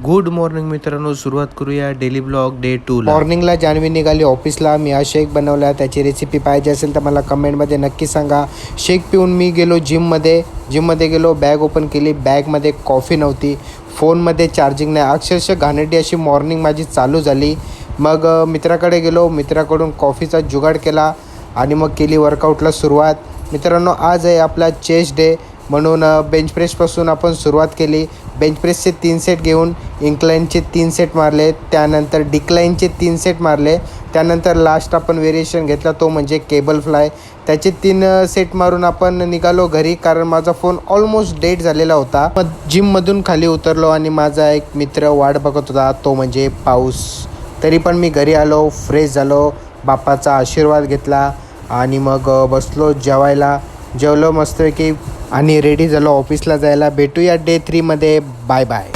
Good morning मित्रांनो, सुरुवात करूया डेली ब्लॉग डे 2 ला। मॉर्निंगला जान्हवी निघाली ऑफिसला. मी हा शेक बनवला. त्याची रेसिपी पाहिजे असेल तर मला कमेंटमध्ये नक्की सांगा. शेक पिऊन मी गेलो जिममध्ये गेलो. बॅग ओपन केली. बॅगमध्ये कॉफी नव्हती. फोनमध्ये चार्जिंग नाही. अक्षरशः घाणेरडी अशी मॉर्निंग माझी चालू झाली. मग मित्राकडे गेलो. मित्राकडून कॉफीचा जुगाड केला आणि मग केली वर्कआउटला सुरुवात. मित्रांनो, आज आहे आपला चेस्ट डे, म्हणून बेंच प्रेसपासून आपण सुरुवात केली. बेंच प्रेसचे 3 सेट घेऊन इन्क्लाइनचे 3 सेट मारले. त्यानंतर डिक्लाइनचे 3 सेट मारले. त्यानंतर लास्ट आपण व्हेरिएशन घेतला, तो म्हणजे केबल फ्लाय. त्याचे 3 सेट मारून आपण निघालो घरी, कारण माझा फोन ऑलमोस्ट डेड झालेला होता. जिममधून खाली उतरलो आणि माझा एक मित्र वाट बघत होता, तो म्हणजे पाऊस. तरी पण मी घरी आलो, फ्रेश झालो, बाप्पाचा आशीर्वाद घेतला आणि मग बसलो जेवायला. जेवलो मस्तपैकी आणि रेडी झालो ऑफिसला जायला. भेटूया डे 3 मध्ये. Bye bye.